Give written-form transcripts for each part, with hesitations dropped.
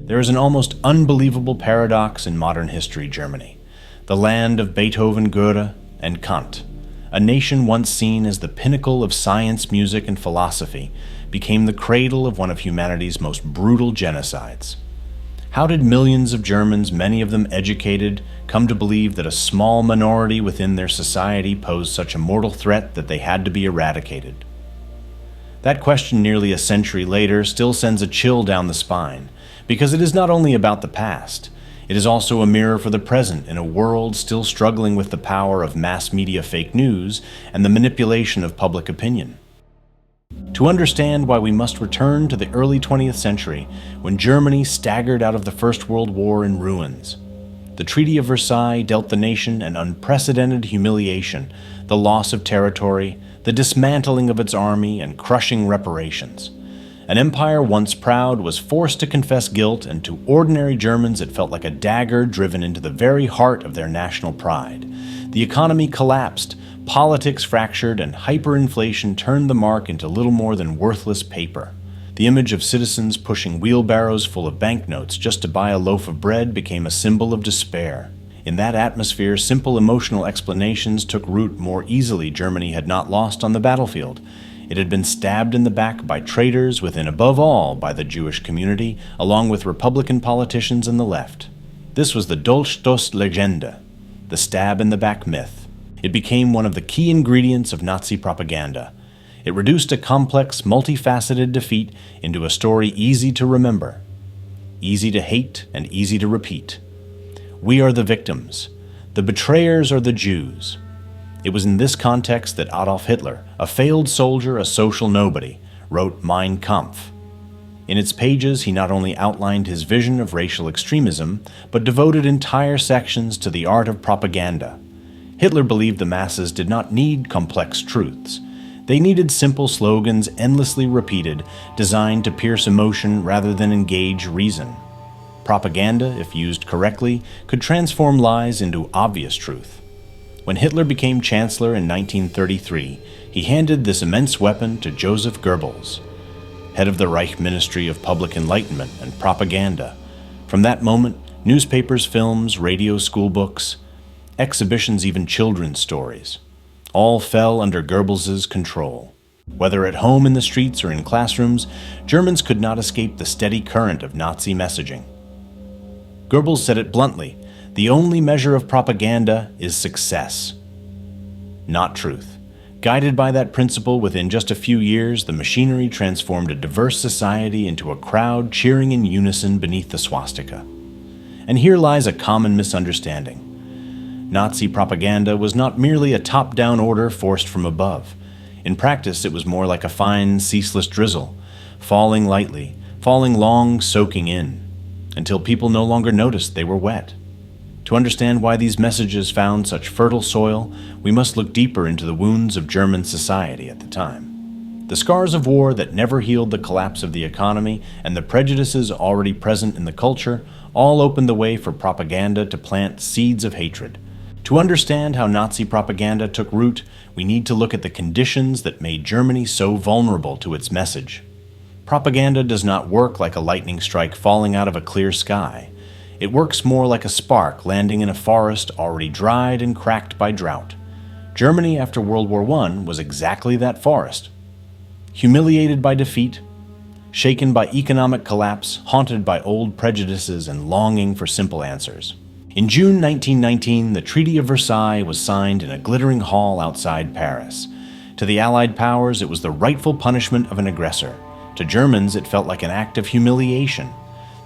There is an almost unbelievable paradox in modern history Germany, the land of Beethoven, Goethe, and Kant. A nation once seen as the pinnacle of science, music, and philosophy became the cradle of one of humanity's most brutal genocides. How did millions of Germans, many of them educated, come to believe that a small minority within their society posed such a mortal threat that they had to be eradicated? That question nearly a century later still sends a chill down the spine, because it is not only about the past, it is also a mirror for the present in a world still struggling with the power of mass media fake news and the manipulation of public opinion. To understand why we must return to the early 20th century, when Germany staggered out of the First World War in ruins. The Treaty of Versailles dealt the nation an unprecedented humiliation, the loss of territory, the dismantling of its army, and crushing reparations. An empire once proud was forced to confess guilt, and to ordinary Germans it felt like a dagger driven into the very heart of their national pride. The economy collapsed, politics fractured, and hyperinflation turned the mark into little more than worthless paper. The image of citizens pushing wheelbarrows full of banknotes just to buy a loaf of bread became a symbol of despair. In that atmosphere, simple emotional explanations took root more easily. Germany had not lost on the battlefield. It had been stabbed in the back by traitors within, above all, by the Jewish community, along with Republican politicians and the left. This was the Dolchstoßlegende, the stab-in-the-back myth. It became one of the key ingredients of Nazi propaganda. It reduced a complex, multifaceted defeat into a story easy to remember, easy to hate, and easy to repeat. We are the victims. The betrayers are the Jews. It was in this context that Adolf Hitler, a failed soldier, a social nobody, wrote Mein Kampf. In its pages, he not only outlined his vision of racial extremism, but devoted entire sections to the art of propaganda. Hitler believed the masses did not need complex truths. They needed simple slogans endlessly repeated, designed to pierce emotion rather than engage reason. Propaganda, if used correctly, could transform lies into obvious truth. When Hitler became chancellor in 1933, he handed this immense weapon to Joseph Goebbels, head of the Reich Ministry of Public Enlightenment and Propaganda. From that moment, newspapers, films, radio, school books, exhibitions, even children's stories, all fell under Goebbels' control. Whether at home in the streets or in classrooms, Germans could not escape the steady current of Nazi messaging. Goebbels said it bluntly: the only measure of propaganda is success, not truth. Guided by that principle, within just a few years, the machinery transformed a diverse society into a crowd cheering in unison beneath the swastika. And here lies a common misunderstanding. Nazi propaganda was not merely a top-down order forced from above. In practice, it was more like a fine, ceaseless drizzle, falling lightly, falling long, soaking in, until people no longer noticed they were wet. To understand why these messages found such fertile soil, we must look deeper into the wounds of German society at the time. The scars of war that never healed the collapse of the economy and the prejudices already present in the culture all opened the way for propaganda to plant seeds of hatred. To understand how Nazi propaganda took root, we need to look at the conditions that made Germany so vulnerable to its message. Propaganda does not work like a lightning strike falling out of a clear sky. It works more like a spark landing in a forest already dried and cracked by drought. Germany after World War I was exactly that forest. Humiliated by defeat, shaken by economic collapse, haunted by old prejudices and longing for simple answers. In June 1919, the Treaty of Versailles was signed in a glittering hall outside Paris. To the Allied powers, it was the rightful punishment of an aggressor. To Germans, it felt like an act of humiliation.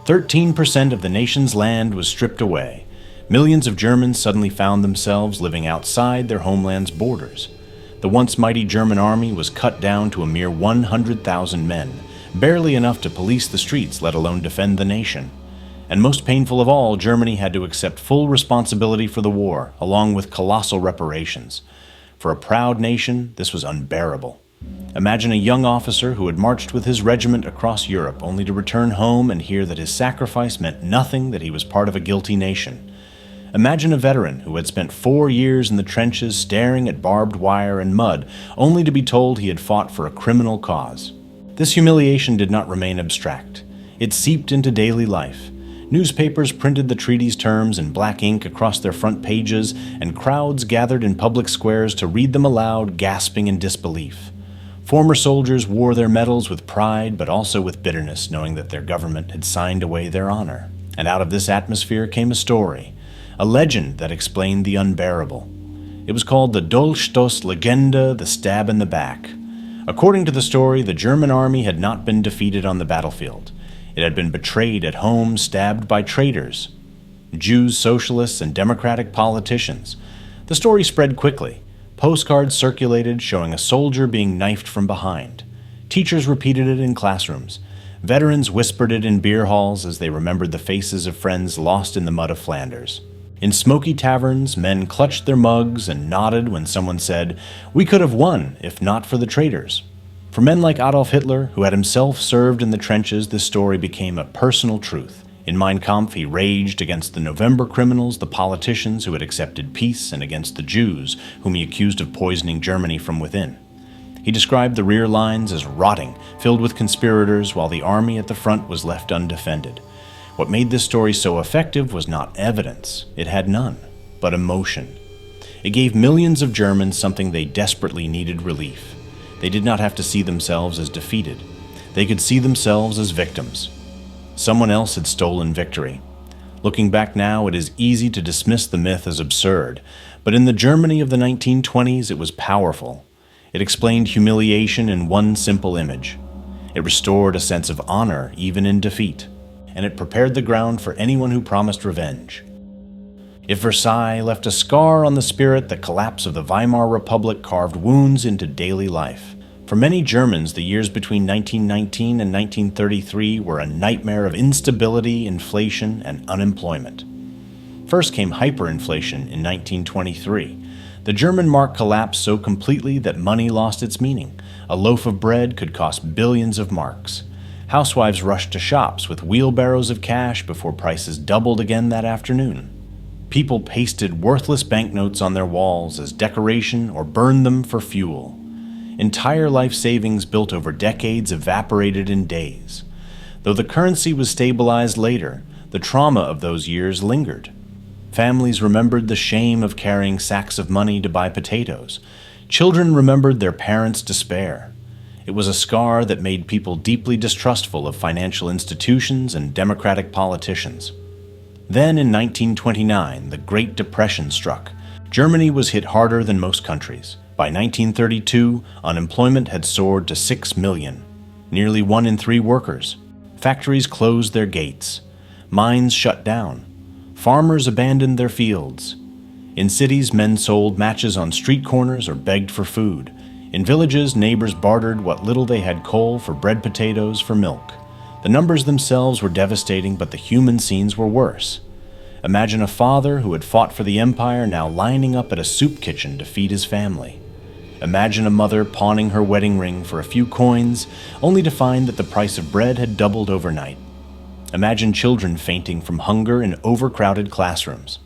13% of the nation's land was stripped away. Millions of Germans suddenly found themselves living outside their homeland's borders. The once mighty German army was cut down to a mere 100,000 men, barely enough to police the streets, let alone defend the nation. And most painful of all, Germany had to accept full responsibility for the war, along with colossal reparations. For a proud nation, this was unbearable. Imagine a young officer who had marched with his regiment across Europe only to return home and hear that his sacrifice meant nothing, that he was part of a guilty nation. Imagine a veteran who had spent 4 years in the trenches staring at barbed wire and mud, only to be told he had fought for a criminal cause. This humiliation did not remain abstract. It seeped into daily life. Newspapers printed the treaty's terms in black ink across their front pages, and crowds gathered in public squares to read them aloud, gasping in disbelief. Former soldiers wore their medals with pride, but also with bitterness, knowing that their government had signed away their honor. And out of this atmosphere came a story, a legend that explained the unbearable. It was called the Dolchstoß Legende, the stab in the back. According to the story, the German army had not been defeated on the battlefield. It had been betrayed at home, stabbed by traitors, Jews, socialists, and democratic politicians. The story spread quickly. Postcards circulated showing a soldier being knifed from behind. Teachers repeated it in classrooms. Veterans whispered it in beer halls as they remembered the faces of friends lost in the mud of Flanders. In smoky taverns, men clutched their mugs and nodded when someone said, "We could have won if not for the traitors." For men like Adolf Hitler, who had himself served in the trenches, this story became a personal truth. In Mein Kampf, he raged against the November criminals, the politicians who had accepted peace, and against the Jews, whom he accused of poisoning Germany from within. He described the rear lines as rotting, filled with conspirators, while the army at the front was left undefended. What made this story so effective was not evidence, it had none, but emotion. It gave millions of Germans something they desperately needed: relief. They did not have to see themselves as defeated. They could see themselves as victims. Someone else had stolen victory. Looking back now, it is easy to dismiss the myth as absurd, but in the Germany of the 1920s, it was powerful. It explained humiliation in one simple image. It restored a sense of honor even in defeat, and it prepared the ground for anyone who promised revenge. If Versailles left a scar on the spirit, the collapse of the Weimar Republic carved wounds into daily life. For many Germans, the years between 1919 and 1933 were a nightmare of instability, inflation, and unemployment. First came hyperinflation in 1923. The German mark collapsed so completely that money lost its meaning. A loaf of bread could cost billions of marks. Housewives rushed to shops with wheelbarrows of cash before prices doubled again that afternoon. People pasted worthless banknotes on their walls as decoration or burned them for fuel. Entire life savings built over decades evaporated in days. Though the currency was stabilized later, the trauma of those years lingered. Families remembered the shame of carrying sacks of money to buy potatoes. Children remembered their parents' despair. It was a scar that made people deeply distrustful of financial institutions and democratic politicians. Then in 1929, the Great Depression struck. Germany was hit harder than most countries. By 1932, unemployment had soared to 6 million, nearly 1 in 3 workers. Factories closed their gates. Mines shut down. Farmers abandoned their fields. In cities, men sold matches on street corners or begged for food. In villages, neighbors bartered what little they had: coal for bread, potatoes for milk. The numbers themselves were devastating, but the human scenes were worse. Imagine a father who had fought for the empire now lining up at a soup kitchen to feed his family. Imagine a mother pawning her wedding ring for a few coins, only to find that the price of bread had doubled overnight. Imagine children fainting from hunger in overcrowded classrooms.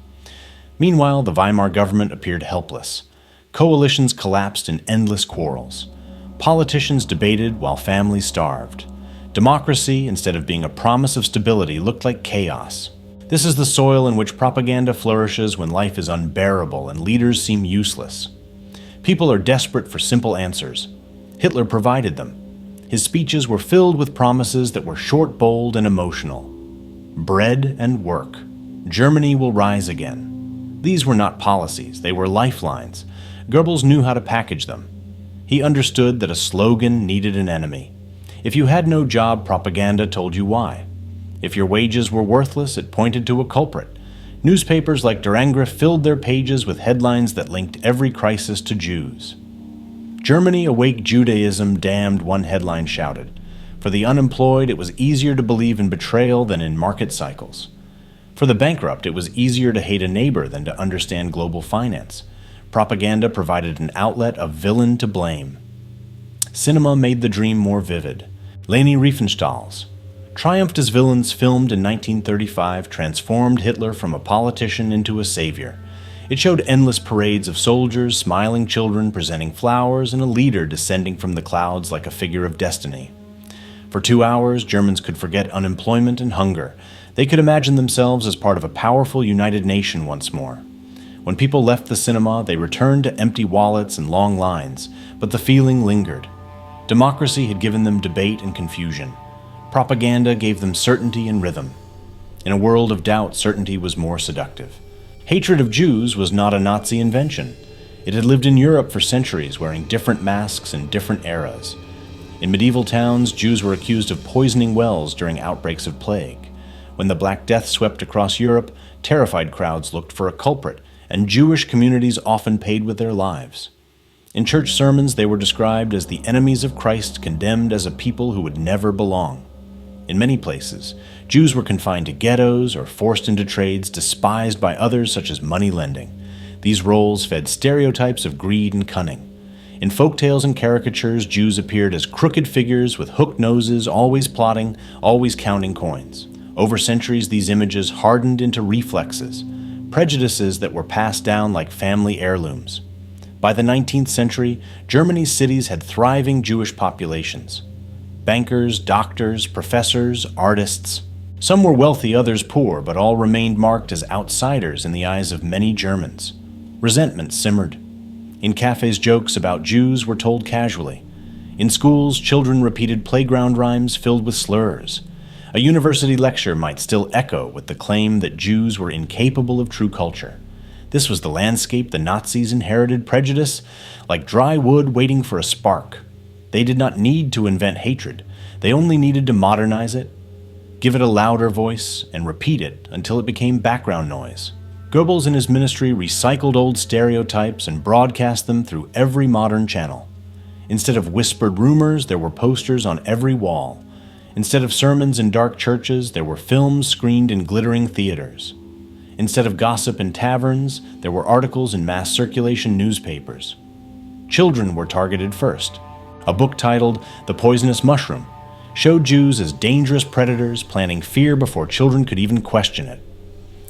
Meanwhile, the Weimar government appeared helpless. Coalitions collapsed in endless quarrels. Politicians debated while families starved. Democracy, instead of being a promise of stability, looked like chaos. This is the soil in which propaganda flourishes when life is unbearable and leaders seem useless. People are desperate for simple answers. Hitler provided them. His speeches were filled with promises that were short, bold, and emotional. Bread and work. Germany will rise again. These were not policies, they were lifelines. Goebbels knew how to package them. He understood that a slogan needed an enemy. If you had no job, propaganda told you why. If your wages were worthless, it pointed to a culprit. Newspapers like Der Angriff filled their pages with headlines that linked every crisis to Jews. Germany Awake Judaism damned, one headline shouted. For the unemployed, it was easier to believe in betrayal than in market cycles. For the bankrupt, it was easier to hate a neighbor than to understand global finance. Propaganda provided an outlet of villain to blame. Cinema made the dream more vivid. Leni Riefenstahl's Triumphed as Villains, filmed in 1935, transformed Hitler from a politician into a savior. It showed endless parades of soldiers, smiling children presenting flowers, and a leader descending from the clouds like a figure of destiny. For 2 hours, Germans could forget unemployment and hunger. They could imagine themselves as part of a powerful united nation once more. When people left the cinema, they returned to empty wallets and long lines, but the feeling lingered. Democracy had given them debate and confusion. Propaganda gave them certainty and rhythm. In a world of doubt, certainty was more seductive. Hatred of Jews was not a Nazi invention. It had lived in Europe for centuries, wearing different masks in different eras. In medieval towns, Jews were accused of poisoning wells during outbreaks of plague. When the Black Death swept across Europe, terrified crowds looked for a culprit, and Jewish communities often paid with their lives. In church sermons, they were described as the enemies of Christ, condemned as a people who would never belong. In many places, Jews were confined to ghettos or forced into trades despised by others, such as money lending. These roles fed stereotypes of greed and cunning. In folktales and caricatures, Jews appeared as crooked figures with hooked noses, always plotting, always counting coins. Over centuries, these images hardened into reflexes, prejudices that were passed down like family heirlooms. By the 19th century, Germany's cities had thriving Jewish populations. Bankers, doctors, professors, artists. Some were wealthy, others poor, but all remained marked as outsiders in the eyes of many Germans. Resentment simmered. In cafes, jokes about Jews were told casually. In schools, children repeated playground rhymes filled with slurs. A university lecture might still echo with the claim that Jews were incapable of true culture. This was the landscape the Nazis inherited: prejudice, like dry wood waiting for a spark. They did not need to invent hatred. They only needed to modernize it, give it a louder voice, and repeat it until it became background noise. Goebbels and his ministry recycled old stereotypes and broadcast them through every modern channel. Instead of whispered rumors, there were posters on every wall. Instead of sermons in dark churches, there were films screened in glittering theaters. Instead of gossip in taverns, there were articles in mass circulation newspapers. Children were targeted first. A book titled The Poisonous Mushroom showed Jews as dangerous predators, planting fear before children could even question it.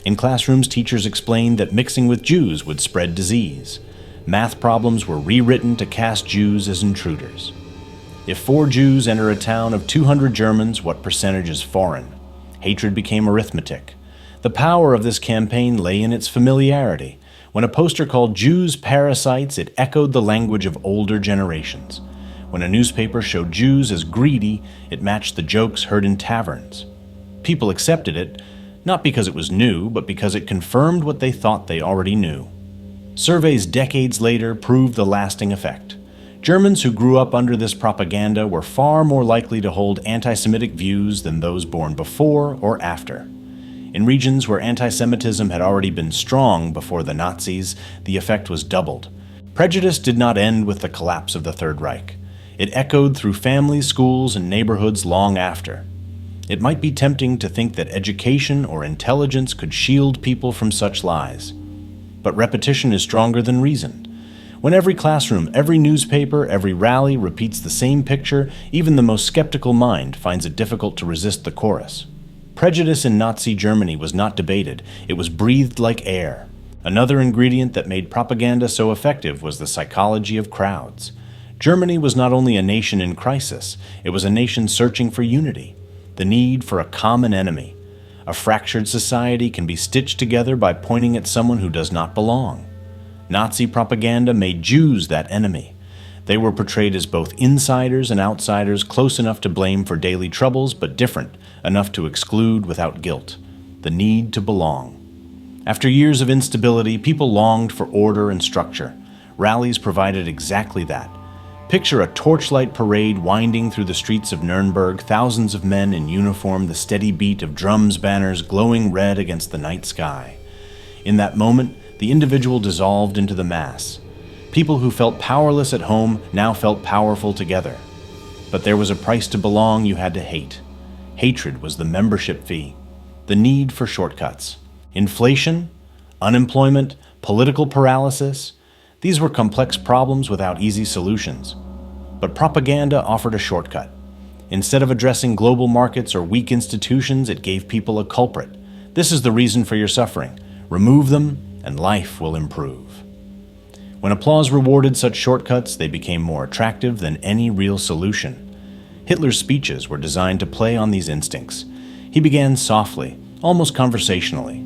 In classrooms, teachers explained that mixing with Jews would spread disease. Math problems were rewritten to cast Jews as intruders. If 4 Jews enter a town of 200 Germans, what percentage is foreign? Hatred became arithmetic. The power of this campaign lay in its familiarity. When a poster called Jews parasites, it echoed the language of older generations. When a newspaper showed Jews as greedy, it matched the jokes heard in taverns. People accepted it, not because it was new, but because it confirmed what they thought they already knew. Surveys decades later proved the lasting effect. Germans who grew up under this propaganda were far more likely to hold anti-Semitic views than those born before or after. In regions where anti-Semitism had already been strong before the Nazis, the effect was doubled. Prejudice did not end with the collapse of the Third Reich. It echoed through families, schools, and neighborhoods long after. It might be tempting to think that education or intelligence could shield people from such lies. But repetition is stronger than reason. When every classroom, every newspaper, every rally repeats the same picture, even the most skeptical mind finds it difficult to resist the chorus. Prejudice in Nazi Germany was not debated, it was breathed like air. Another ingredient that made propaganda so effective was the psychology of crowds. Germany was not only a nation in crisis, it was a nation searching for unity. The need for a common enemy. A fractured society can be stitched together by pointing at someone who does not belong. Nazi propaganda made Jews that enemy. They were portrayed as both insiders and outsiders, close enough to blame for daily troubles, but different enough to exclude without guilt. The need to belong. After years of instability, people longed for order and structure. Rallies provided exactly that. Picture a torchlight parade winding through the streets of Nuremberg, thousands of men in uniform, the steady beat of drums, banners glowing red against the night sky. In that moment, the individual dissolved into the mass. People who felt powerless at home now felt powerful together. But there was a price to belong you had to hate. Hatred was the membership fee. The need for shortcuts. Inflation, unemployment, political paralysis. These were complex problems without easy solutions. But propaganda offered a shortcut. Instead of addressing global markets or weak institutions, it gave people a culprit. This is the reason for your suffering. Remove them, and life will improve. When applause rewarded such shortcuts, they became more attractive than any real solution. Hitler's speeches were designed to play on these instincts. He began softly, almost conversationally,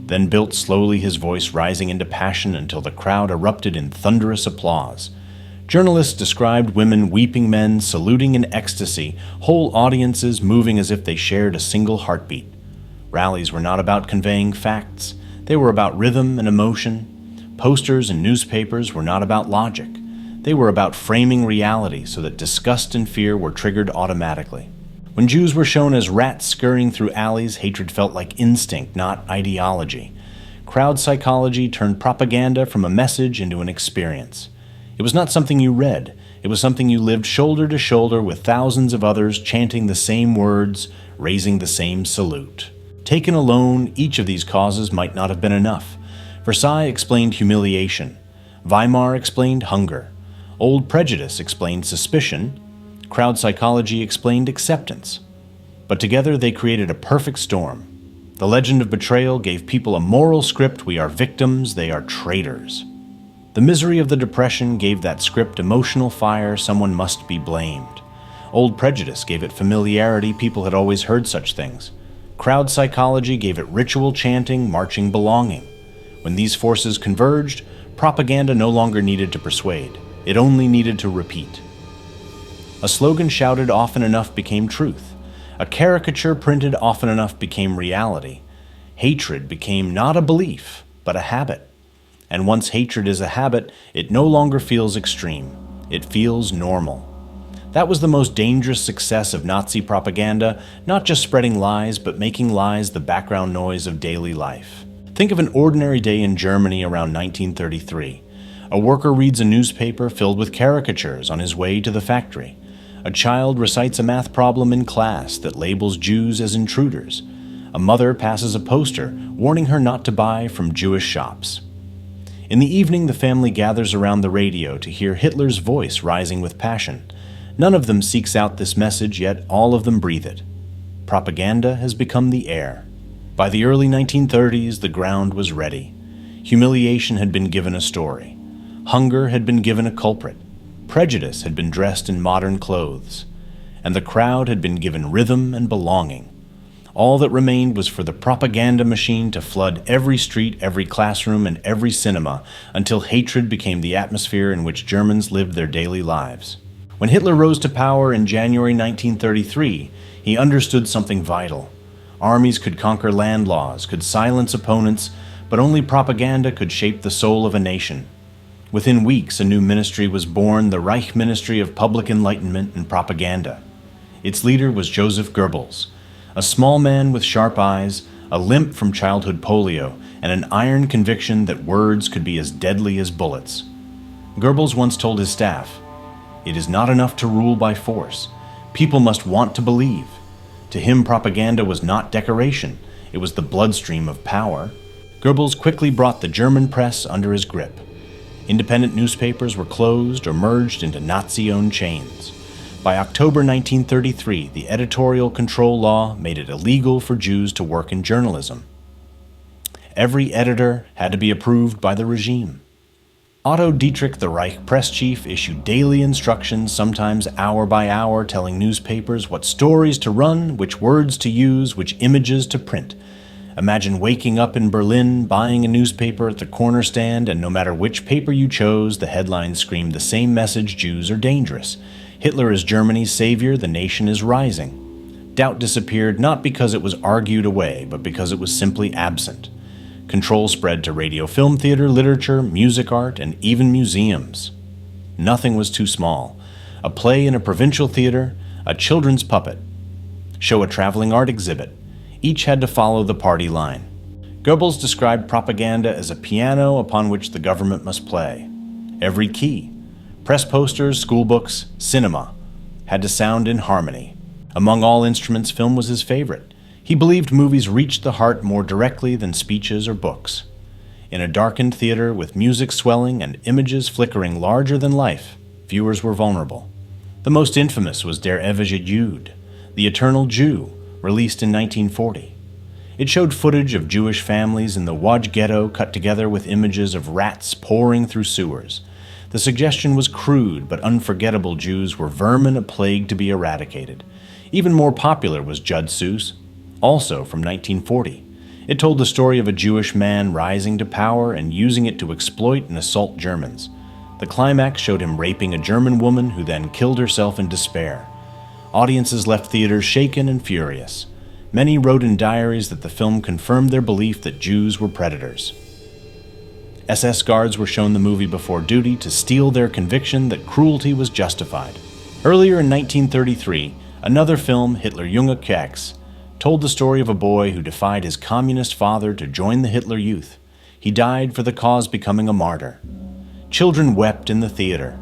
then built slowly, his voice rising into passion until the crowd erupted in thunderous applause. Journalists described women weeping, men saluting in ecstasy, whole audiences moving as if they shared a single heartbeat. Rallies were not about conveying facts. They were about rhythm and emotion. Posters and newspapers were not about logic. They were about framing reality so that disgust and fear were triggered automatically. When Jews were shown as rats scurrying through alleys, hatred felt like instinct, not ideology. Crowd psychology turned propaganda from a message into an experience. It was not something you read. It was something you lived shoulder to shoulder with thousands of others chanting the same words, raising the same salute. Taken alone, each of these causes might not have been enough. Versailles explained humiliation. Weimar explained hunger. Old prejudice explained suspicion. Crowd psychology explained acceptance. But together they created a perfect storm. The legend of betrayal gave people a moral script: we are victims, they are traitors. The misery of the Depression gave that script emotional fire: someone must be blamed. Old prejudice gave it familiarity: people had always heard such things. Crowd psychology gave it ritual chanting, marching, belonging. When these forces converged, propaganda no longer needed to persuade. It only needed to repeat. A slogan shouted often enough became truth. A caricature printed often enough became reality. Hatred became not a belief, but a habit. And once hatred is a habit, it no longer feels extreme. It feels normal. That was the most dangerous success of Nazi propaganda, not just spreading lies, but making lies the background noise of daily life. Think of an ordinary day in Germany around 1933. A worker reads a newspaper filled with caricatures on his way to the factory. A child recites a math problem in class that labels Jews as intruders. A mother passes a poster warning her not to buy from Jewish shops. In the evening, the family gathers around the radio to hear Hitler's voice rising with passion. None of them seeks out this message, yet all of them breathe it. Propaganda has become the air. By the early 1930s, the ground was ready. Humiliation had been given a story. Hunger had been given a culprit. Prejudice had been dressed in modern clothes. And the crowd had been given rhythm and belonging. All that remained was for the propaganda machine to flood every street, every classroom, and every cinema until hatred became the atmosphere in which Germans lived their daily lives. When Hitler rose to power in January 1933, he understood something vital. Armies could conquer land laws, could silence opponents, but only propaganda could shape the soul of a nation. Within weeks, a new ministry was born, the Reich Ministry of Public Enlightenment and Propaganda. Its leader was Joseph Goebbels, a small man with sharp eyes, a limp from childhood polio, and an iron conviction that words could be as deadly as bullets. Goebbels once told his staff, "It is not enough to rule by force. People must want to believe." To him, propaganda was not decoration. It was the bloodstream of power. Goebbels quickly brought the German press under his grip. Independent newspapers were closed or merged into Nazi-owned chains. By October 1933, the editorial control law made it illegal for Jews to work in journalism. Every editor had to be approved by the regime. Otto Dietrich, the Reich press chief, issued daily instructions, sometimes hour by hour, telling newspapers what stories to run, which words to use, which images to print. Imagine waking up in Berlin, buying a newspaper at the corner stand, and no matter which paper you chose, the headlines screamed the same message: Jews are dangerous. Hitler is Germany's savior, the nation is rising. Doubt disappeared not because it was argued away, but because it was simply absent. Control spread to radio, film, theater, literature, music, art, and even museums. Nothing was too small. A play in a provincial theater, a children's puppet, show a traveling art exhibit. Each had to follow the party line. Goebbels described propaganda as a piano upon which the government must play. Every key, press posters, school books, cinema, had to sound in harmony. Among all instruments, film was his favorite. He believed movies reached the heart more directly than speeches or books. In a darkened theater with music swelling and images flickering larger than life, viewers were vulnerable. The most infamous was Der ewige Jude, the Eternal Jew, released in 1940. It showed footage of Jewish families in the Łódź ghetto cut together with images of rats pouring through sewers. The suggestion was crude but unforgettable. Jews were vermin, a plague to be eradicated. Even more popular was Judd Seuss, also from 1940. It told the story of a Jewish man rising to power and using it to exploit and assault Germans. The climax showed him raping a German woman who then killed herself in despair. Audiences left theaters shaken and furious. Many wrote in diaries that the film confirmed their belief that Jews were predators. SS guards were shown the movie before duty to steel their conviction that cruelty was justified. Earlier in 1933, another film, Hitler Junge Keks, told the story of a boy who defied his communist father to join the Hitler Youth. He died for the cause, becoming a martyr. Children wept in the theater.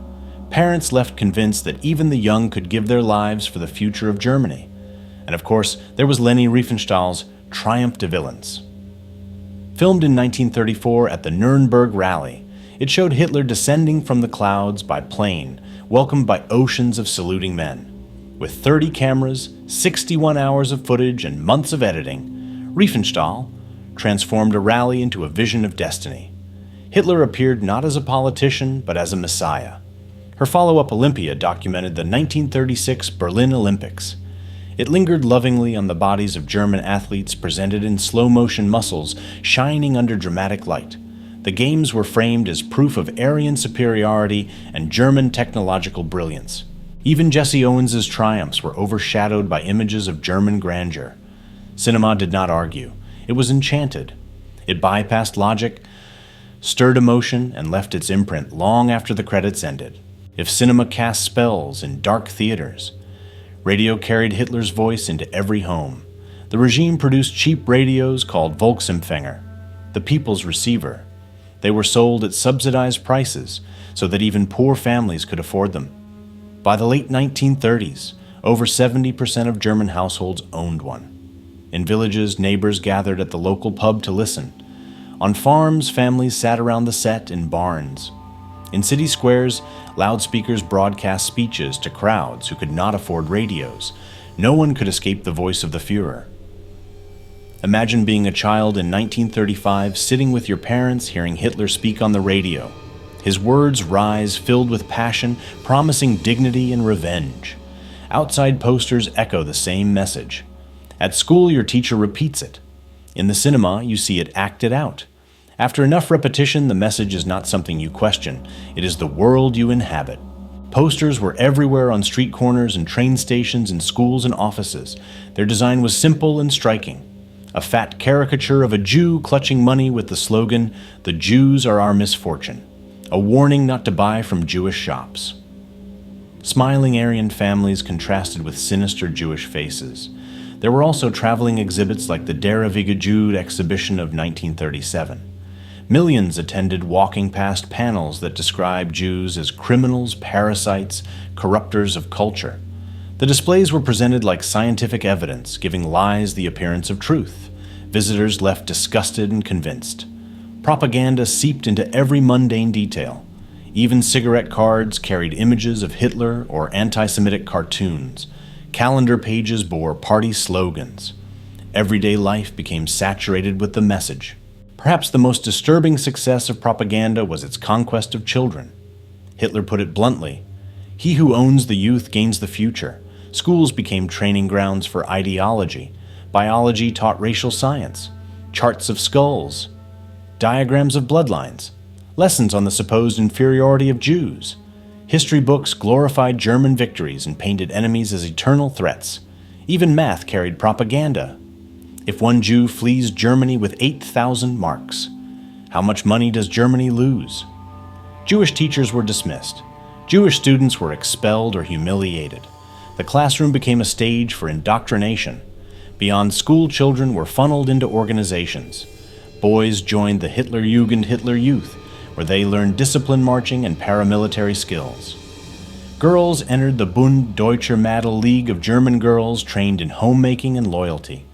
Parents left convinced that even the young could give their lives for the future of Germany. And of course, there was Leni Riefenstahl's Triumph de Villains. Filmed in 1934 at the Nuremberg Rally, it showed Hitler descending from the clouds by plane, welcomed by oceans of saluting men. With 30 cameras, 61 hours of footage, and months of editing, Riefenstahl transformed a rally into a vision of destiny. Hitler appeared not as a politician, but as a messiah. Her follow-up Olympia documented the 1936 Berlin Olympics. It lingered lovingly on the bodies of German athletes presented in slow-motion muscles shining under dramatic light. The games were framed as proof of Aryan superiority and German technological brilliance. Even Jesse Owens's triumphs were overshadowed by images of German grandeur. Cinema did not argue. It was enchanted. It bypassed logic, stirred emotion, and left its imprint long after the credits ended. If cinema cast spells in dark theaters, radio carried Hitler's voice into every home. The regime produced cheap radios called Volksempfänger, the people's receiver. They were sold at subsidized prices so that even poor families could afford them. By the late 1930s, over 70% of German households owned one. In villages, neighbors gathered at the local pub to listen. On farms, families sat around the set in barns. In city squares, loudspeakers broadcast speeches to crowds who could not afford radios. No one could escape the voice of the Führer. Imagine being a child in 1935, sitting with your parents, hearing Hitler speak on the radio. His words rise, filled with passion, promising dignity and revenge. Outside posters echo the same message. At school, your teacher repeats it. In the cinema, you see it acted out. After enough repetition, the message is not something you question. It is the world you inhabit. Posters were everywhere on street corners and train stations and schools and offices. Their design was simple and striking. A fat caricature of a Jew clutching money with the slogan, "The Jews are our misfortune," a warning not to buy from Jewish shops. Smiling Aryan families contrasted with sinister Jewish faces. There were also traveling exhibits like the Der ewige Jude exhibition of 1937. Millions attended, walking past panels that described Jews as criminals, parasites, corruptors of culture. The displays were presented like scientific evidence, giving lies the appearance of truth. Visitors left disgusted and convinced. Propaganda seeped into every mundane detail. Even cigarette cards carried images of Hitler or anti-Semitic cartoons. Calendar pages bore party slogans. Everyday life became saturated with the message. Perhaps the most disturbing success of propaganda was its conquest of children. Hitler put it bluntly, "He who owns the youth gains the future." Schools became training grounds for ideology. Biology taught racial science, charts of skulls, diagrams of bloodlines, lessons on the supposed inferiority of Jews. History books glorified German victories and painted enemies as eternal threats. Even math carried propaganda. If one Jew flees Germany with 8,000 marks, how much money does Germany lose? Jewish teachers were dismissed. Jewish students were expelled or humiliated. The classroom became a stage for indoctrination. Beyond school, children were funneled into organizations. Boys joined the Hitler Jugend Hitler Youth, where they learned discipline marching and paramilitary skills. Girls entered the Bund Deutscher Mädel League of German girls trained in homemaking and loyalty.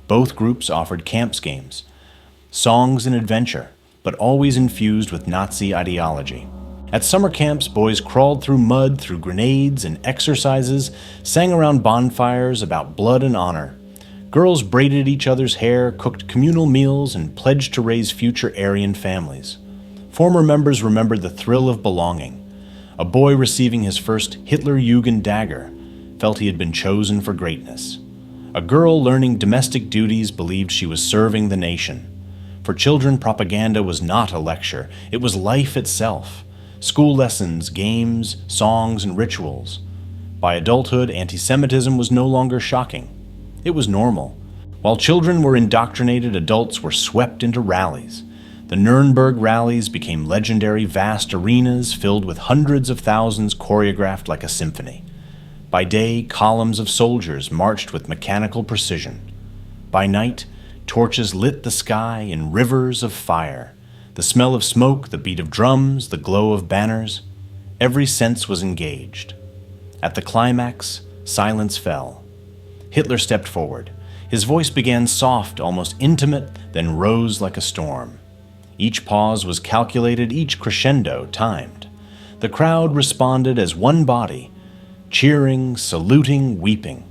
Both groups offered camps games, songs and adventure, but always infused with Nazi ideology. At summer camps, boys crawled through mud, through grenades and exercises, sang around bonfires about blood and honor. Girls braided each other's hair, cooked communal meals, and pledged to raise future Aryan families. Former members remembered the thrill of belonging. A boy receiving his first Hitlerjugend dagger felt he had been chosen for greatness. A girl learning domestic duties believed she was serving the nation. For children, propaganda was not a lecture, it was life itself. School lessons, games, songs, and rituals. By adulthood, anti-Semitism was no longer shocking. It was normal. While children were indoctrinated, adults were swept into rallies. The Nuremberg rallies became legendary, vast arenas filled with hundreds of thousands choreographed like a symphony. By day, columns of soldiers marched with mechanical precision. By night, torches lit the sky in rivers of fire. The smell of smoke, the beat of drums, the glow of banners. Every sense was engaged. At the climax, silence fell. Hitler stepped forward. His voice began soft, almost intimate, then rose like a storm. Each pause was calculated, each crescendo timed. The crowd responded as one body, cheering, saluting, weeping.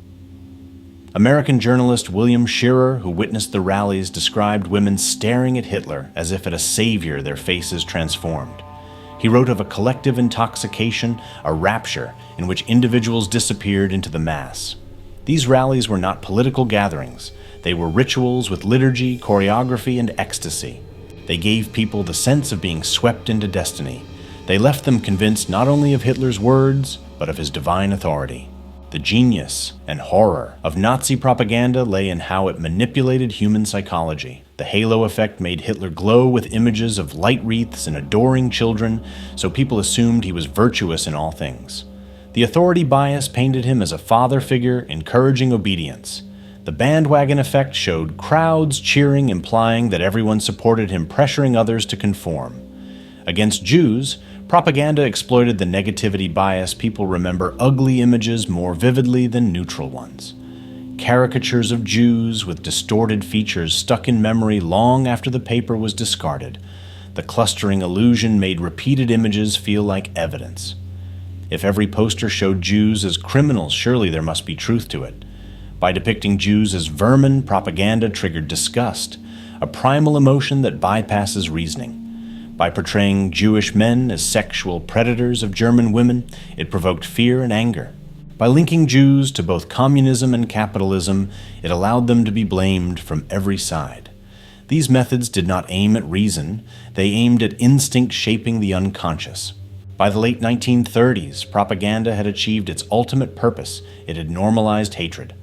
American journalist William Shearer, who witnessed the rallies, described women staring at Hitler as if at a savior, their faces transformed. He wrote of a collective intoxication, a rapture, in which individuals disappeared into the mass. These rallies were not political gatherings. They were rituals with liturgy, choreography, and ecstasy. They gave people the sense of being swept into destiny. They left them convinced not only of Hitler's words, but of his divine authority. The genius and horror of Nazi propaganda lay in how it manipulated human psychology. The halo effect made Hitler glow with images of light wreaths and adoring children, so people assumed he was virtuous in all things. The authority bias painted him as a father figure, encouraging obedience. The bandwagon effect showed crowds cheering, implying that everyone supported him, pressuring others to conform. Against Jews, propaganda exploited the negativity bias. People remember ugly images more vividly than neutral ones. Caricatures of Jews with distorted features stuck in memory long after the paper was discarded. The clustering illusion made repeated images feel like evidence. If every poster showed Jews as criminals, surely there must be truth to it. By depicting Jews as vermin, propaganda triggered disgust, a primal emotion that bypasses reasoning. By portraying Jewish men as sexual predators of German women, it provoked fear and anger. By linking Jews to both communism and capitalism, it allowed them to be blamed from every side. These methods did not aim at reason, they aimed at instinct shaping the unconscious. By the late 1930s, propaganda had achieved its ultimate purpose. It had normalized hatred.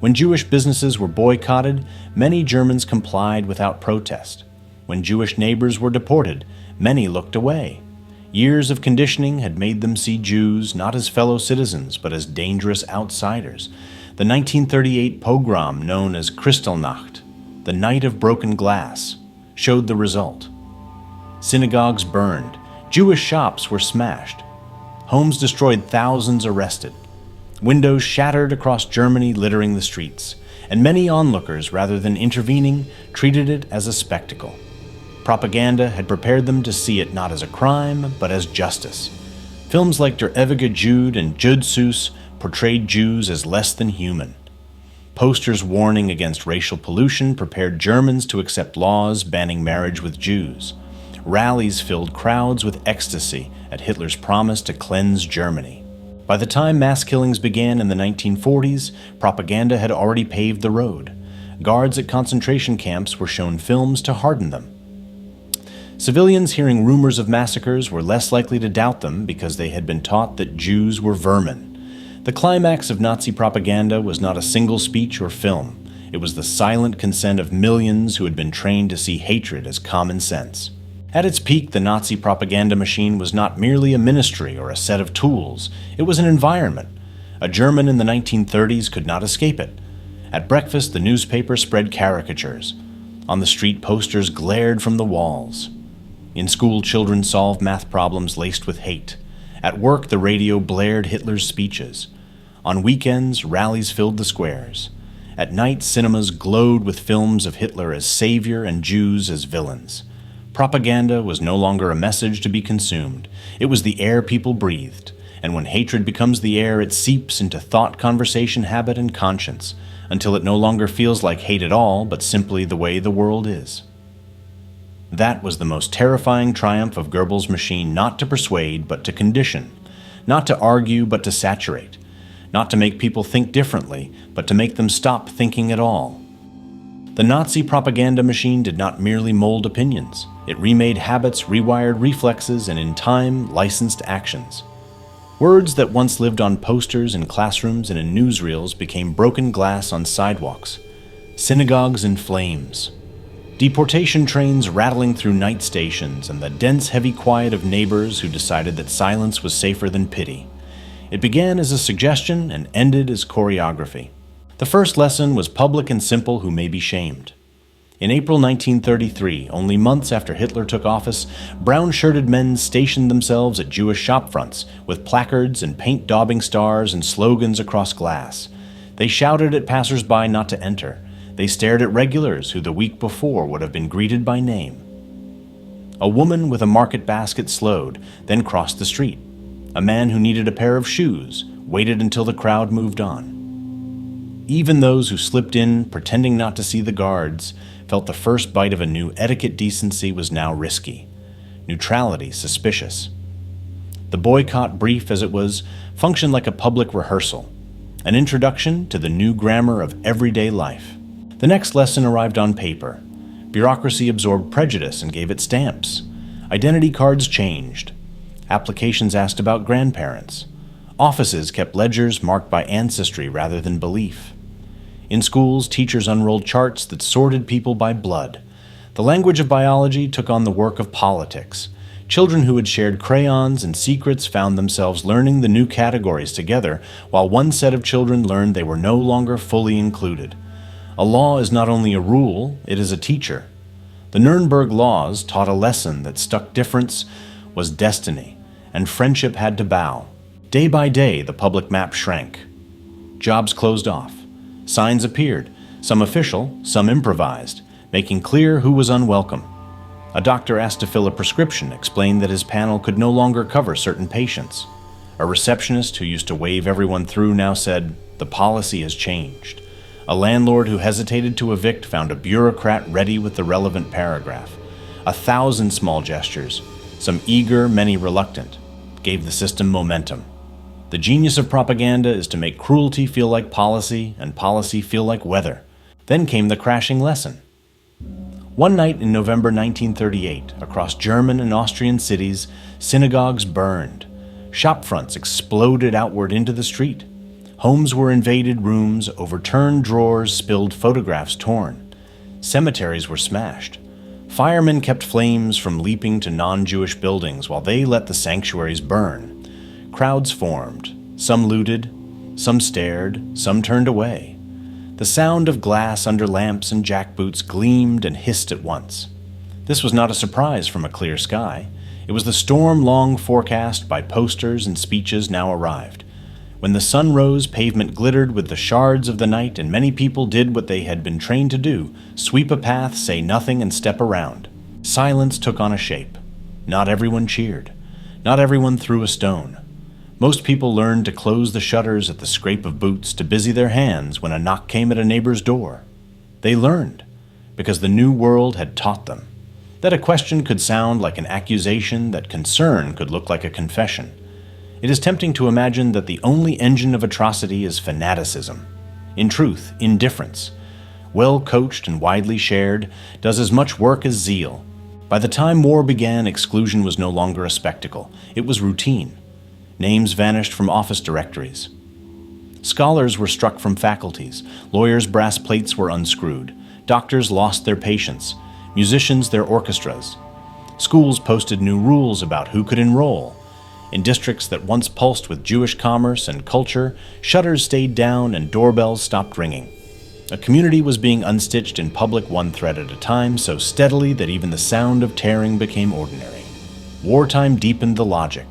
When Jewish businesses were boycotted, many Germans complied without protest. When Jewish neighbors were deported, many looked away. Years of conditioning had made them see Jews not as fellow citizens, but as dangerous outsiders. The 1938 pogrom known as Kristallnacht, the Night of Broken Glass, showed the result. Synagogues burned. Jewish shops were smashed. Homes destroyed, thousands arrested. Windows shattered across Germany, littering the streets. And many onlookers, rather than intervening, treated it as a spectacle. Propaganda had prepared them to see it not as a crime, but as justice. Films like Der ewige Jude and Judsus portrayed Jews as less than human. Posters warning against racial pollution prepared Germans to accept laws banning marriage with Jews. Rallies filled crowds with ecstasy at Hitler's promise to cleanse Germany. By the time mass killings began in the 1940s, propaganda had already paved the road. Guards at concentration camps were shown films to harden them. Civilians hearing rumors of massacres were less likely to doubt them because they had been taught that Jews were vermin. The climax of Nazi propaganda was not a single speech or film. It was the silent consent of millions who had been trained to see hatred as common sense. At its peak, the Nazi propaganda machine was not merely a ministry or a set of tools. It was an environment. A German in the 1930s could not escape it. At breakfast, the newspaper spread caricatures. On the street, posters glared from the walls. In school, children solved math problems laced with hate. At work, the radio blared Hitler's speeches. On weekends, rallies filled the squares. At night, cinemas glowed with films of Hitler as savior and Jews as villains. Propaganda was no longer a message to be consumed. It was the air people breathed. And when hatred becomes the air, it seeps into thought, conversation, habit, and conscience, until it no longer feels like hate at all, but simply the way the world is. That was the most terrifying triumph of Goebbels' machine, not to persuade, but to condition. Not to argue, but to saturate. Not to make people think differently, but to make them stop thinking at all. The Nazi propaganda machine did not merely mold opinions. It remade habits, rewired reflexes, and in time, licensed actions. Words that once lived on posters in classrooms and in newsreels became broken glass on sidewalks, synagogues in flames, deportation trains rattling through night stations, and the dense, heavy quiet of neighbors who decided that silence was safer than pity. It began as a suggestion and ended as choreography. The first lesson was public and simple who may be shamed. In April 1933, only months after Hitler took office, brown-shirted men stationed themselves at Jewish shopfronts with placards and paint-daubing stars and slogans across glass. They shouted at passers-by not to enter. They stared at regulars who the week before would have been greeted by name. A woman with a market basket slowed, then crossed the street. A man who needed a pair of shoes waited until the crowd moved on. Even those who slipped in, pretending not to see the guards, felt the first bite of a new etiquette decency was now risky. Neutrality suspicious. The boycott, brief as it was, functioned like a public rehearsal, an introduction to the new grammar of everyday life. The next lesson arrived on paper. Bureaucracy absorbed prejudice and gave it stamps. Identity cards changed. Applications asked about grandparents. Offices kept ledgers marked by ancestry rather than belief. In schools, teachers unrolled charts that sorted people by blood. The language of biology took on the work of politics. Children who had shared crayons and secrets found themselves learning the new categories together, while one set of children learned they were no longer fully included. A law is not only a rule, it is a teacher. The Nuremberg laws taught a lesson that stuck difference was destiny, and friendship had to bow. Day by day, the public map shrank. Jobs closed off. Signs appeared, some official, some improvised, making clear who was unwelcome. A doctor asked to fill a prescription explained that his panel could no longer cover certain patients. A receptionist who used to wave everyone through now said, "The policy has changed." A landlord who hesitated to evict found a bureaucrat ready with the relevant paragraph. 1,000 small gestures, some eager, many reluctant, gave the system momentum. The genius of propaganda is to make cruelty feel like policy and policy feel like weather. Then came the crashing lesson. One night in November 1938, across German and Austrian cities, synagogues burned. Shopfronts exploded outward into the street. Homes were invaded, rooms, overturned drawers, spilled photographs torn. Cemeteries were smashed. Firemen kept flames from leaping to non-Jewish buildings while they let the sanctuaries burn. Crowds formed. Some looted, some stared, some turned away. The sound of glass under lamps and jackboots gleamed and hissed at once. This was not a surprise from a clear sky. It was the storm long forecast by posters and speeches now arrived. When the sun rose, pavement glittered with the shards of the night, and many people did what they had been trained to do: sweep a path, say nothing, and step around. Silence took on a shape. Not everyone cheered. Not everyone threw a stone. Most people learned to close the shutters at the scrape of boots, to busy their hands when a knock came at a neighbor's door. They learned, because the new world had taught them, that a question could sound like an accusation, that concern could look like a confession. It is tempting to imagine that the only engine of atrocity is fanaticism. In truth, indifference, well coached and widely shared, does as much work as zeal. By the time war began, exclusion was no longer a spectacle. It was routine. Names vanished from office directories. Scholars were struck from faculties. Lawyers' brass plates were unscrewed. Doctors lost their patients. Musicians their orchestras. Schools posted new rules about who could enroll. In districts that once pulsed with Jewish commerce and culture, shutters stayed down and doorbells stopped ringing. A community was being unstitched in public one thread at a time, so steadily that even the sound of tearing became ordinary. Wartime deepened the logic.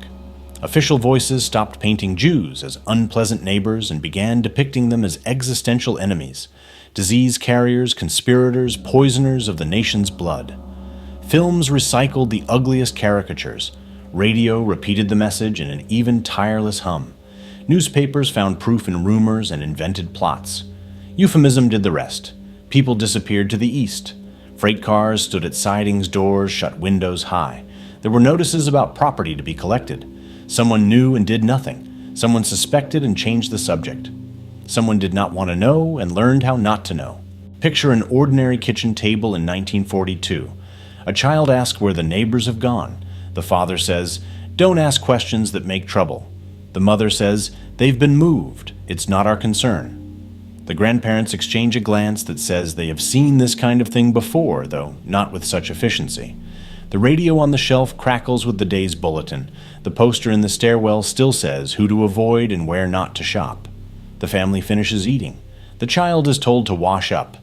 Official voices stopped painting Jews as unpleasant neighbors and began depicting them as existential enemies, disease carriers, conspirators, poisoners of the nation's blood. Films recycled the ugliest caricatures. Radio repeated the message in an even tireless hum. Newspapers found proof in rumors and invented plots. Euphemism did the rest. People disappeared to the east. Freight cars stood at sidings, doors, shut windows high. There were notices about property to be collected. Someone knew and did nothing. Someone suspected and changed the subject. Someone did not want to know and learned how not to know. Picture an ordinary kitchen table in 1942. A child asks where the neighbors have gone. The father says, "Don't ask questions that make trouble." The mother says, "They've been moved. It's not our concern." The grandparents exchange a glance that says they have seen this kind of thing before, though not with such efficiency. The radio on the shelf crackles with the day's bulletin. The poster in the stairwell still says who to avoid and where not to shop. The family finishes eating. The child is told to wash up.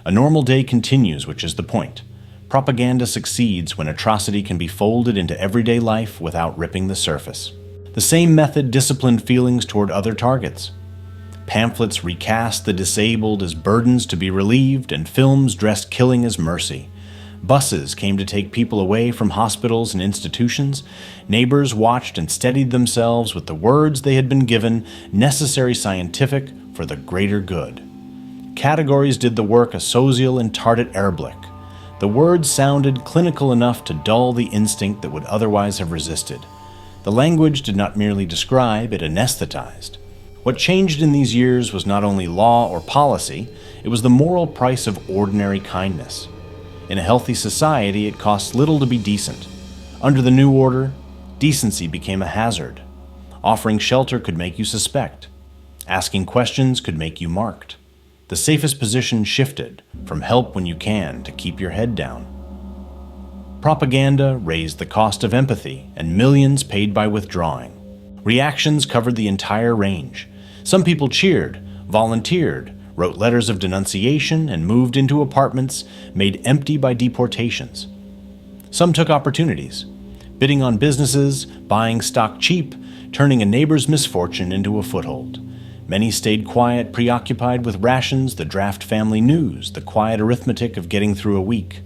A normal day continues, which is the point. Propaganda succeeds when atrocity can be folded into everyday life without ripping the surface. The same method disciplined feelings toward other targets. Pamphlets recast the disabled as burdens to be relieved, and films dressed killing as mercy. Buses came to take people away from hospitals and institutions. Neighbors watched and steadied themselves with the words they had been given, necessary scientific for the greater good. Categories did the work a social and tardet Arabic. The words sounded clinical enough to dull the instinct that would otherwise have resisted. The language did not merely describe, it anesthetized. What changed in these years was not only law or policy, it was the moral price of ordinary kindness. In a healthy society, it costs little to be decent. Under the new order, decency became a hazard. Offering shelter could make you suspect. Asking questions could make you marked. The safest position shifted from help when you can to keep your head down. Propaganda raised the cost of empathy, and millions paid by withdrawing. Reactions covered the entire range. Some people cheered, volunteered, wrote letters of denunciation, and moved into apartments made empty by deportations. Some took opportunities, bidding on businesses, buying stock cheap, turning a neighbor's misfortune into a foothold. Many stayed quiet, preoccupied with rations, the draft family news, the quiet arithmetic of getting through a week.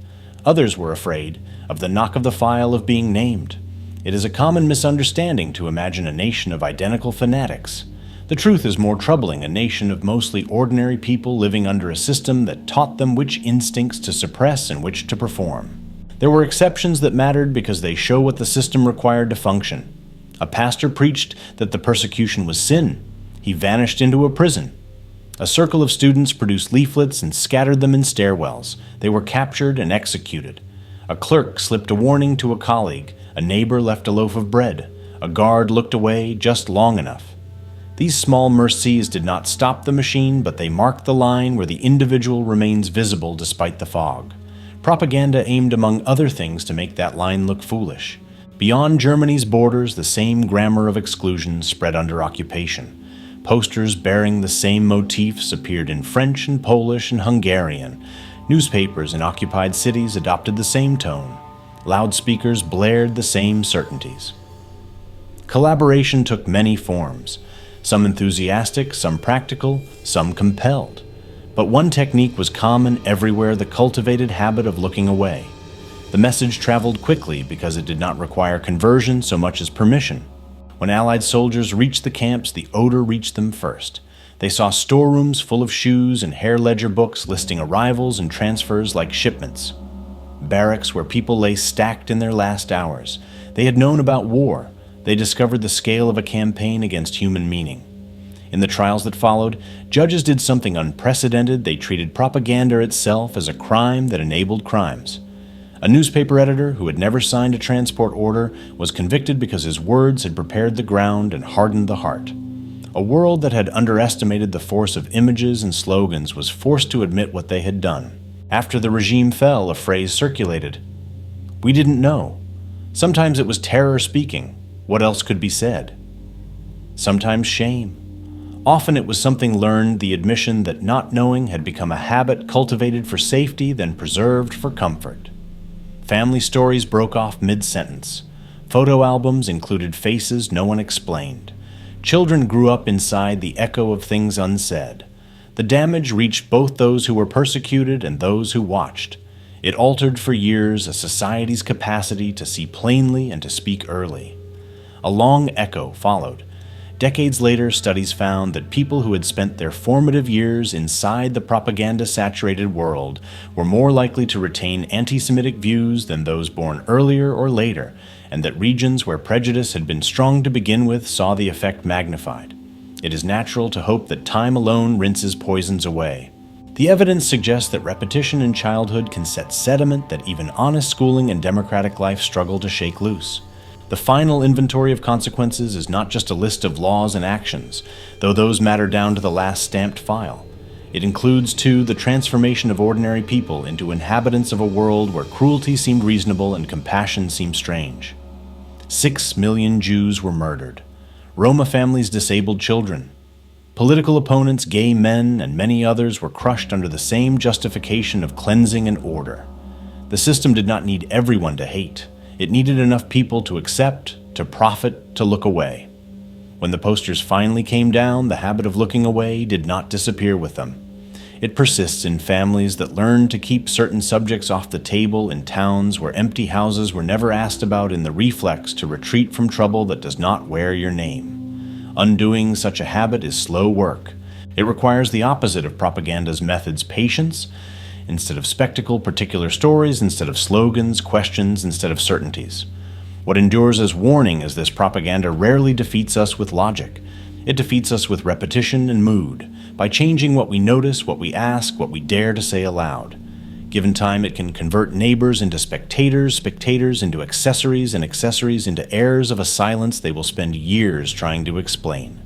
Others were afraid of the knock of the file of being named. It is a common misunderstanding to imagine a nation of identical fanatics. The truth is more troubling, a nation of mostly ordinary people living under a system that taught them which instincts to suppress and which to perform. There were exceptions that mattered because they show what the system required to function. A pastor preached that the persecution was sin. He vanished into a prison. A circle of students produced leaflets and scattered them in stairwells. They were captured and executed. A clerk slipped a warning to a colleague. A neighbor left a loaf of bread. A guard looked away just long enough. These small mercies did not stop the machine, but they marked the line where the individual remains visible despite the fog. Propaganda aimed, among other things, to make that line look foolish. Beyond Germany's borders, the same grammar of exclusion spread under occupation. Posters bearing the same motifs appeared in French and Polish and Hungarian. Newspapers in occupied cities adopted the same tone. Loudspeakers blared the same certainties. Collaboration took many forms, some enthusiastic, some practical, some compelled. But one technique was common everywhere: the cultivated habit of looking away. The message traveled quickly because it did not require conversion so much as permission. When Allied soldiers reached the camps, the odor reached them first. They saw storerooms full of shoes and hair ledger books listing arrivals and transfers like shipments. Barracks where people lay stacked in their last hours. They had known about war. They discovered the scale of a campaign against human meaning. In the trials that followed, judges did something unprecedented. They treated propaganda itself as a crime that enabled crimes. A newspaper editor who had never signed a transport order was convicted because his words had prepared the ground and hardened the heart. A world that had underestimated the force of images and slogans was forced to admit what they had done. After the regime fell, a phrase circulated: "We didn't know." Sometimes it was terror speaking. What else could be said? Sometimes shame. Often it was something learned, the admission that not knowing had become a habit cultivated for safety, then preserved for comfort. Family stories broke off mid-sentence. Photo albums included faces no one explained. Children grew up inside the echo of things unsaid. The damage reached both those who were persecuted and those who watched. It altered for years a society's capacity to see plainly and to speak early. A long echo followed. Decades later, studies found that people who had spent their formative years inside the propaganda-saturated world were more likely to retain anti-Semitic views than those born earlier or later, and that regions where prejudice had been strong to begin with saw the effect magnified. It is natural to hope that time alone rinses poisons away. The evidence suggests that repetition in childhood can set sediment that even honest schooling and democratic life struggle to shake loose. The final inventory of consequences is not just a list of laws and actions, though those matter down to the last stamped file. It includes, too, the transformation of ordinary people into inhabitants of a world where cruelty seemed reasonable and compassion seemed strange. 6 million Jews were murdered. Roma families disabled children. Political opponents, gay men, and many others were crushed under the same justification of cleansing and order. The system did not need everyone to hate. It needed enough people to accept, to profit, to look away. When the posters finally came down, the habit of looking away did not disappear with them. It persists in families that learn to keep certain subjects off the table, in towns where empty houses were never asked about, in the reflex to retreat from trouble that does not wear your name. Undoing such a habit is slow work. It requires the opposite of propaganda's methods: patience instead of spectacle, particular stories instead of slogans, questions instead of certainties. What endures as warning is this propaganda rarely defeats us with logic. It defeats us with repetition and mood, by changing what we notice, what we ask, what we dare to say aloud. Given time, it can convert neighbors into spectators, spectators into accessories, and accessories into heirs of a silence they will spend years trying to explain.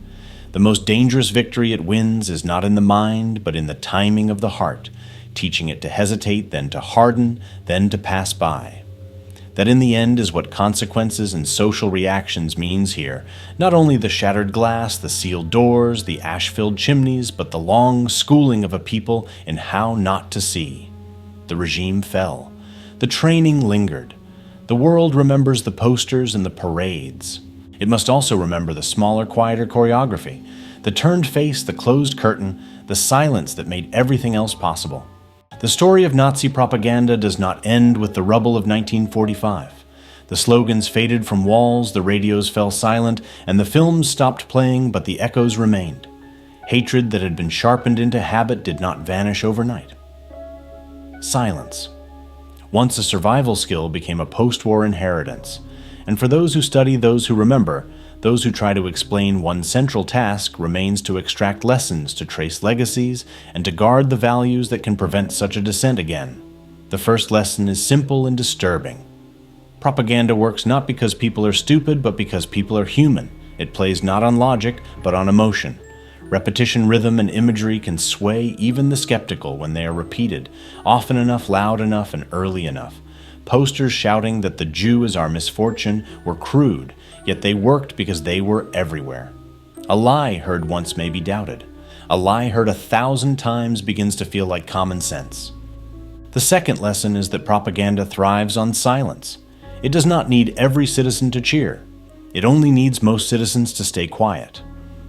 The most dangerous victory it wins is not in the mind, but in the timing of the heart, teaching it to hesitate, then to harden, then to pass by. That in the end is what consequences and social reactions means here. Not only the shattered glass, the sealed doors, the ash-filled chimneys, but the long schooling of a people in how not to see. The regime fell. The training lingered. The world remembers the posters and the parades. It must also remember the smaller, quieter choreography, the turned face, the closed curtain, the silence that made everything else possible. The story of Nazi propaganda does not end with the rubble of 1945. The slogans faded from walls, the radios fell silent, and the films stopped playing, but the echoes remained. Hatred that had been sharpened into habit did not vanish overnight. Silence. Once a survival skill became a post-war inheritance. And for those who study, those who remember, those who try to explain, one central task remains to extract lessons, to trace legacies, and to guard the values that can prevent such a descent again. The first lesson is simple and disturbing. Propaganda works not because people are stupid, but because people are human. It plays not on logic, but on emotion. Repetition, rhythm, and imagery can sway even the skeptical when they are repeated, often enough, loud enough, and early enough. Posters shouting that the Jew is our misfortune were crude, yet they worked because they were everywhere. A lie heard once may be doubted. A lie heard 1,000 times begins to feel like common sense. The second lesson is that propaganda thrives on silence. It does not need every citizen to cheer. It only needs most citizens to stay quiet.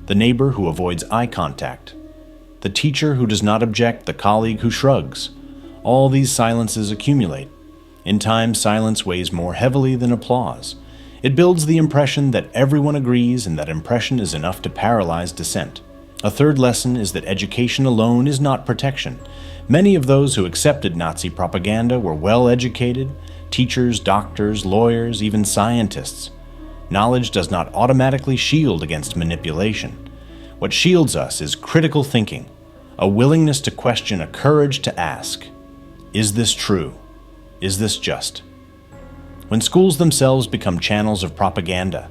The neighbor who avoids eye contact. The teacher who does not object, the colleague who shrugs. All these silences accumulate. In time, silence weighs more heavily than applause. It builds the impression that everyone agrees, and that impression is enough to paralyze dissent. A third lesson is that education alone is not protection. Many of those who accepted Nazi propaganda were well educated: teachers, doctors, lawyers, even scientists. Knowledge does not automatically shield against manipulation. What shields us is critical thinking, a willingness to question, a courage to ask, is this true? Is this just? When schools themselves become channels of propaganda,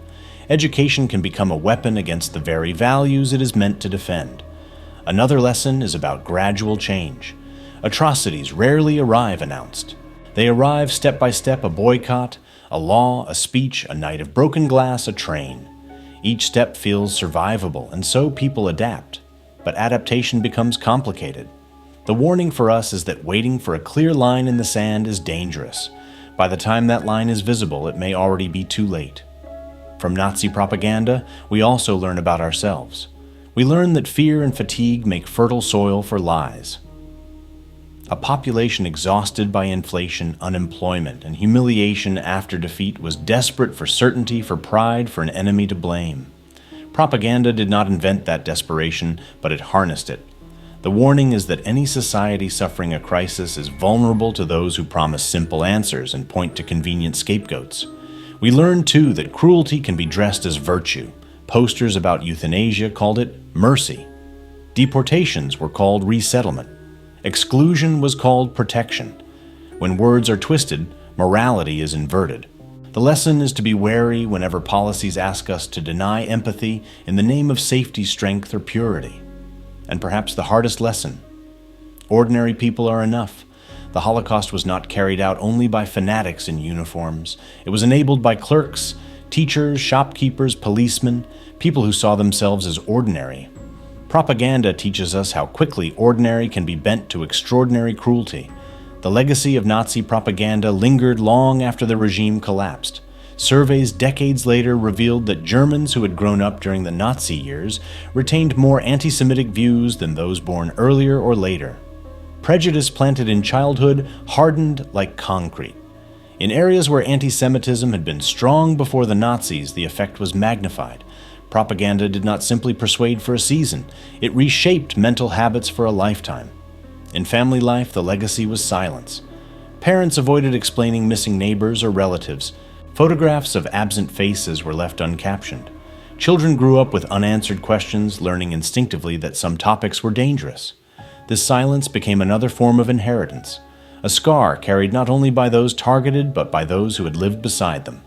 education can become a weapon against the very values it is meant to defend. Another lesson is about gradual change. Atrocities rarely arrive announced. They arrive step by step: a boycott, a law, a speech, a night of broken glass, a train. Each step feels survivable, and so people adapt. But adaptation becomes complicated. The warning for us is that waiting for a clear line in the sand is dangerous. By the time that line is visible, it may already be too late. From Nazi propaganda, we also learn about ourselves. We learn that fear and fatigue make fertile soil for lies. A population exhausted by inflation, unemployment, and humiliation after defeat was desperate for certainty, for pride, for an enemy to blame. Propaganda did not invent that desperation, but it harnessed it. The warning is that any society suffering a crisis is vulnerable to those who promise simple answers and point to convenient scapegoats. We learned, too, that cruelty can be dressed as virtue. Posters about euthanasia called it mercy. Deportations were called resettlement. Exclusion was called protection. When words are twisted, morality is inverted. The lesson is to be wary whenever policies ask us to deny empathy in the name of safety, strength, or purity. And perhaps the hardest lesson: ordinary people are enough. The Holocaust was not carried out only by fanatics in uniforms. It was enabled by clerks, teachers, shopkeepers, policemen, people who saw themselves as ordinary. Propaganda teaches us how quickly ordinary can be bent to extraordinary cruelty. The legacy of Nazi propaganda lingered long after the regime collapsed. Surveys decades later revealed that Germans who had grown up during the Nazi years retained more anti-Semitic views than those born earlier or later. Prejudice planted in childhood hardened like concrete. In areas where anti-Semitism had been strong before the Nazis, the effect was magnified. Propaganda did not simply persuade for a season, it reshaped mental habits for a lifetime. In family life, the legacy was silence. Parents avoided explaining missing neighbors or relatives. Photographs of absent faces were left uncaptioned. Children grew up with unanswered questions, learning instinctively that some topics were dangerous. This silence became another form of inheritance, a scar carried not only by those targeted but by those who had lived beside them.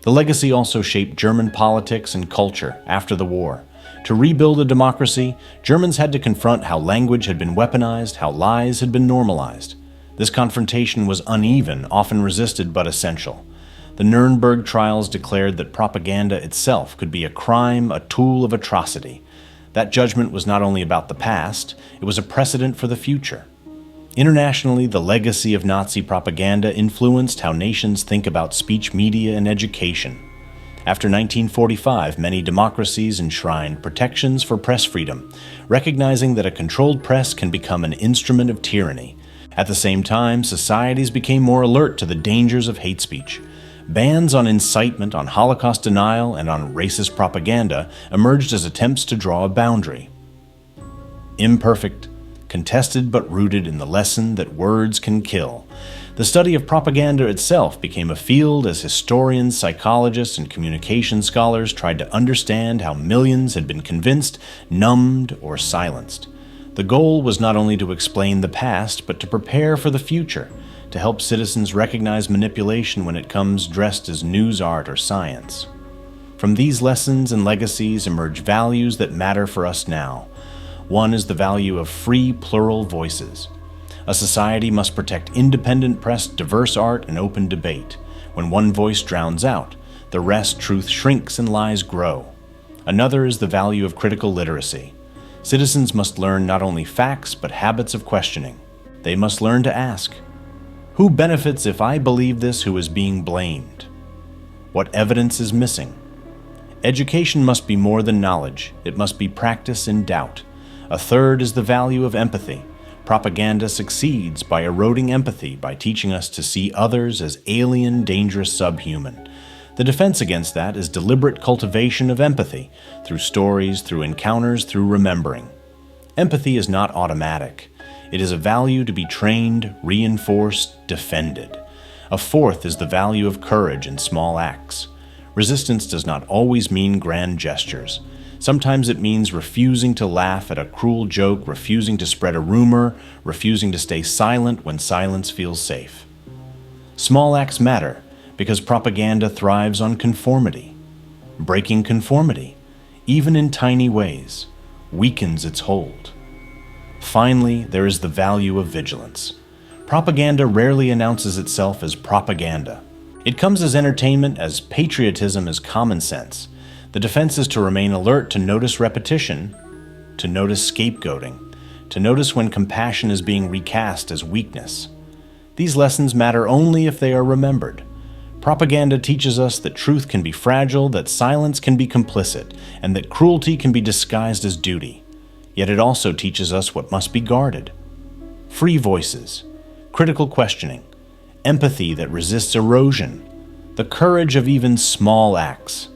The legacy also shaped German politics and culture after the war. To rebuild a democracy, Germans had to confront how language had been weaponized, how lies had been normalized. This confrontation was uneven, often resisted but essential. The Nuremberg trials declared that propaganda itself could be a crime, a tool of atrocity. That judgment was not only about the past, it was a precedent for the future. Internationally, the legacy of Nazi propaganda influenced how nations think about speech media and education. After 1945, many democracies enshrined protections for press freedom, recognizing that a controlled press can become an instrument of tyranny. At the same time, societies became more alert to the dangers of hate speech. Bans on incitement, on Holocaust denial, and on racist propaganda emerged as attempts to draw a boundary. Imperfect, contested but rooted in the lesson that words can kill. The study of propaganda itself became a field as historians, psychologists, and communication scholars tried to understand how millions had been convinced, numbed, or silenced. The goal was not only to explain the past, but to prepare for the future, to help citizens recognize manipulation when it comes dressed as news, art, or science. From these lessons and legacies emerge values that matter for us now. One is the value of free, plural voices. A society must protect independent press, diverse art, and open debate. When one voice drowns out, the rest truth shrinks and lies grow. Another is the value of critical literacy. Citizens must learn not only facts, but habits of questioning. They must learn to ask, who benefits if I believe this who is being blamed? What evidence is missing? Education must be more than knowledge. It must be practice in doubt. A third is the value of empathy. Propaganda succeeds by eroding empathy, by teaching us to see others as alien, dangerous, subhuman. The defense against that is deliberate cultivation of empathy, through stories, through encounters, through remembering. Empathy is not automatic. It is a value to be trained, reinforced, defended. A fourth is the value of courage in small acts. Resistance does not always mean grand gestures. Sometimes it means refusing to laugh at a cruel joke, refusing to spread a rumor, refusing to stay silent when silence feels safe. Small acts matter because propaganda thrives on conformity. Breaking conformity, even in tiny ways, weakens its hold. Finally, there is the value of vigilance. Propaganda rarely announces itself as propaganda. It comes as entertainment, as patriotism, as common sense. The defense is to remain alert, to notice repetition, to notice scapegoating, to notice when compassion is being recast as weakness. These lessons matter only if they are remembered. Propaganda teaches us that truth can be fragile, that silence can be complicit, and that cruelty can be disguised as duty. Yet it also teaches us what must be guarded. Free voices, critical questioning, empathy that resists erosion, the courage of even small acts,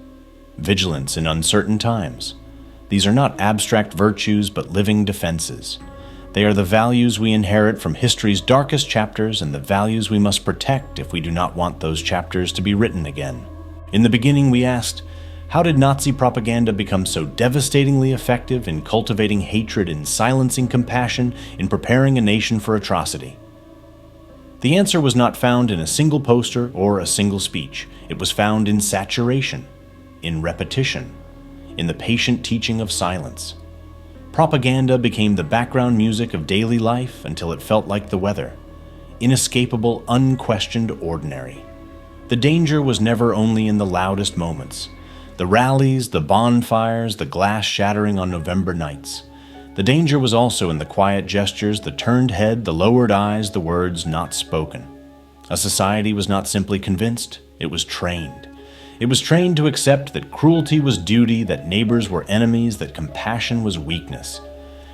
vigilance in uncertain times. These are not abstract virtues but living defenses. They are the values we inherit from history's darkest chapters and the values we must protect if we do not want those chapters to be written again. In the beginning, we asked, how did Nazi propaganda become so devastatingly effective in cultivating hatred, in silencing compassion, in preparing a nation for atrocity? The answer was not found in a single poster or a single speech. It was found in saturation, in repetition, in the patient teaching of silence. Propaganda became the background music of daily life until it felt like the weather, inescapable, unquestioned, ordinary. The danger was never only in the loudest moments. The rallies, the bonfires, the glass shattering on November nights. The danger was also in the quiet gestures, the turned head, the lowered eyes, the words not spoken. A society was not simply convinced, it was trained. It was trained to accept that cruelty was duty, that neighbors were enemies, that compassion was weakness.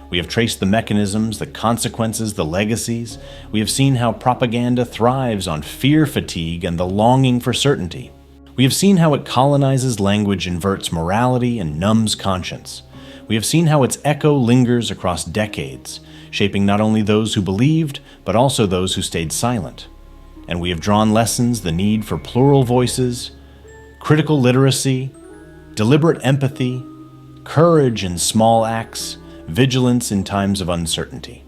We have traced the mechanisms, the consequences, the legacies. We have seen how propaganda thrives on fear fatigue and the longing for certainty. We have seen how it colonizes language, inverts morality, and numbs conscience. We have seen how its echo lingers across decades, shaping not only those who believed, but also those who stayed silent. And we have drawn lessons, the need for plural voices, critical literacy, deliberate empathy, courage in small acts, vigilance in times of uncertainty.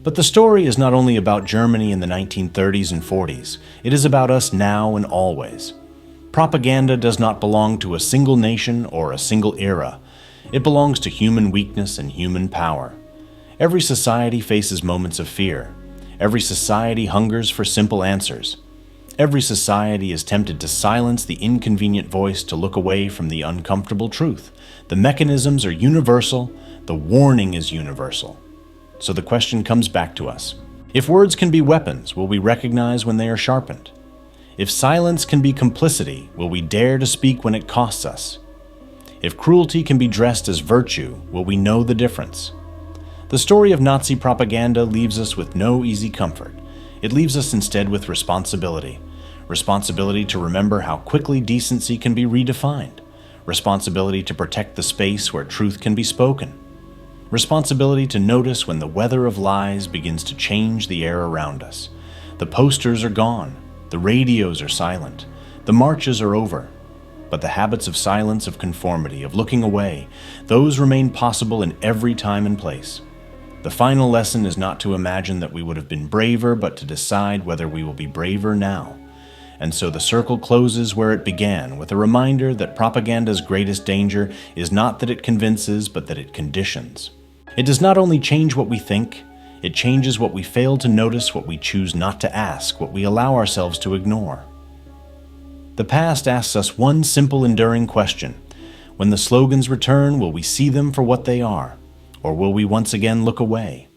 But the story is not only about Germany in the 1930s and 40s, it is about us now and always. Propaganda does not belong to a single nation or a single era. It belongs to human weakness and human power. Every society faces moments of fear. Every society hungers for simple answers. Every society is tempted to silence the inconvenient voice, to look away from the uncomfortable truth. The mechanisms are universal. The warning is universal. So the question comes back to us. If words can be weapons, will we recognize when they are sharpened? If silence can be complicity, will we dare to speak when it costs us? If cruelty can be dressed as virtue, will we know the difference? The story of Nazi propaganda leaves us with no easy comfort. It leaves us instead with responsibility. Responsibility to remember how quickly decency can be redefined. Responsibility to protect the space where truth can be spoken. Responsibility to notice when the weather of lies begins to change the air around us. The posters are gone. The radios are silent. The marches are over. But the habits of silence, of conformity, of looking away, those remain possible in every time and place. The final lesson is not to imagine that we would have been braver, but to decide whether we will be braver now. And so the circle closes where it began, with a reminder that propaganda's greatest danger is not that it convinces, but that it conditions. It does not only change what we think, it changes what we fail to notice, what we choose not to ask, what we allow ourselves to ignore. The past asks us one simple, enduring question. When the slogans return, will we see them for what they are, or will we once again look away?